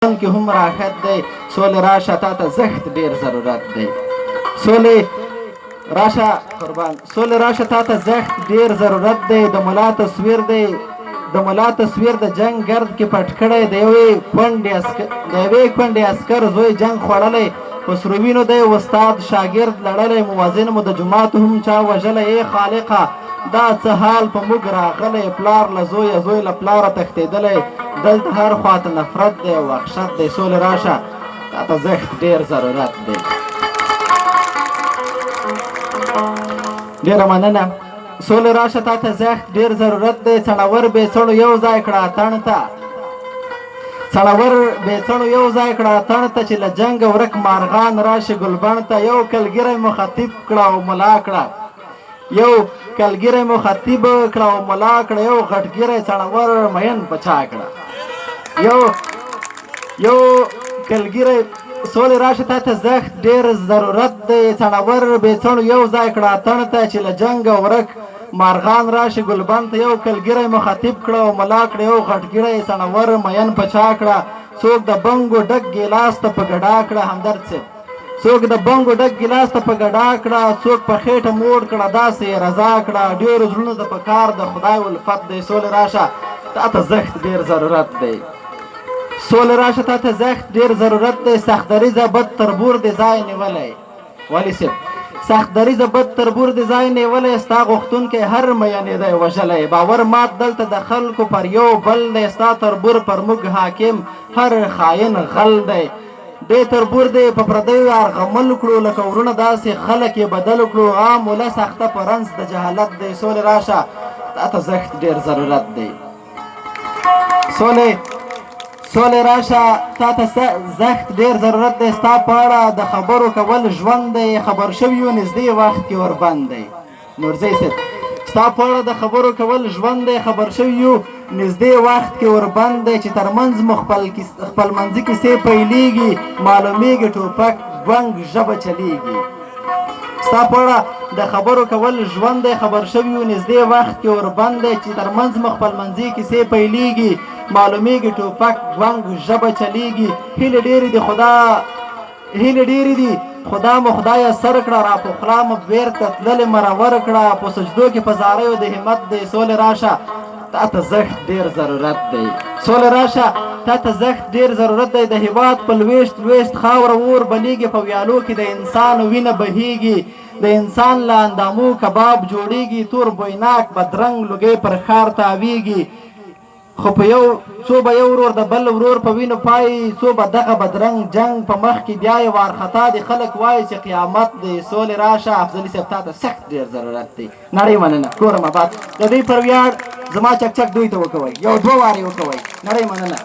کې هم راحت دی. سولې راشه تا ته زښت ډېر ضرورت دی. سولې راشه قربان، سولې راشه تا ته زښت ډېر ضرورت دی. د ملا تصویر دی، د ملا تصویر د جنگ ګرد کې پټ کړی. د یوې کونډې عسکر زوی جنگ خوړلی. په سرو وینو دی استاد شاګرد لړلی. موازن مو د جومات هم چا وژلی. ای خالقه دا څه حال په موږ راغلی. پلار له زویه، زوی له پلاره تښتېدلی. دلته هر خواته نفرت دی او وحشت دی. سولې راشه تا ته زښت ډېر ضرورت دی. ډېره مننه. سولې راشه تا ته زښت ډېر ضرورت دی. څڼور بې څڼو یو ځای کړه اتڼ ته، څڼور بې څڼو یو ځای کړه اتڼ ته، چې له جنګه ورک مارغان راشي ګلبڼ ته. یو کلګری مو خطیب کړه او ملا کړه، یو کلګری مو خطیب کړه او ملا کړه. یو غټګری څڼور مین پچا کړه، یو کلګری. سولې راشه تا ته زښت ډېر ضرورت دی. څڼور بې څڼو یو ځای کړه اتڼ ته، چې له جنګه ورک مارغان راشي ګلبن ته. یو کلګری مو خطیب کړه او ملا کړه. یو غټګری څڼور مین پچا کړه. څوک د بنګو ډک ګیلاس ته په ګډا کړه. همدرد صاحب، څوک د بنګو ډک ګیلاس ته په ګډا کړه. څوک په خېټه موړ کړه داسې رضا کړه. ډېرو زړونو ته په کار د خدای الفت دی. سولې راشه تا ته زښت ډېر ضرورت دی. سولې راشه تا ته زښت ډېر ضرورت دی. سخت دریځه بد تربور دې ځای نیولی. والي صاحب، سخت دریځه بد تربور دې ځای نیولی. ستا غوښتونکی هر مینې دی وژلی. باور مات دلته د خلکو پر یو بل دی. ستا تربور پر موږ حاکم هر خاین غل دی. دې تربور دې په پردیو ارغمل کړو، لکه ورونه داسې خلک یې بدل کړو. عام موله سخته په رنځ د جهالت دی. سولې راشه تا ته زښت ډېر ضرورت دی. سولې راشه تا ته زښت ډېر ضرورت دی. ستا په اړه د خبرو کول ژوند دی. خبر شویو نږدې وخت کې وربند دی. نورزی صاحب، ستا په اړه د خبرو کول ژوند دی. خبر شویو نږدې وخت کې وربند دی. چې ترمنځ مو خپلمنځي کیسې پیلېږي. معلومیږي ټوپک ګونګ ژبه چلیږي. ستا په اړه د خبرو کول ژوند دی. خبر شویو نږدې وخت کې وربند دی. چې ترمنځ مو خپلمنځي کیسې پیلېږي. معلومیږي ټوپک ګونګ ژبه چلیږي. هیلې ډېرې دي خدا مو خدایه سر کړه. را په خلا مو بېرته تللې مرور کړه. په سجدو کې په زاریو د همت دی. سولې راشه تا ته زښت ډېر ضرورت دی. سولې راشه تا ته زښت ډېر ضرورت دی. د هېواد په لویشت خاوره اور بلیږي. په ویالو کې د انسان وینه بهیږي. د انسان له اندامو کباب جوړیږي. تور بویناک بدرنګ لوګی پر ښار تاویږي. خو په څو به یو ورور د بل ورور په وینو پای. څو به دغه بدرنګ جنگ په مخ کې بیایي. وارخطا دي خلک وایي چې قیامت دی. سولې راشه افضلي صاحب تا ته سخت ډېر ضرورت دی. نړۍ مننه. کورم آباد. د دوی پر ویاړ زما چک چک دوی ته وکوئ. یو دوه وارې وکوئ. نړۍ مننه.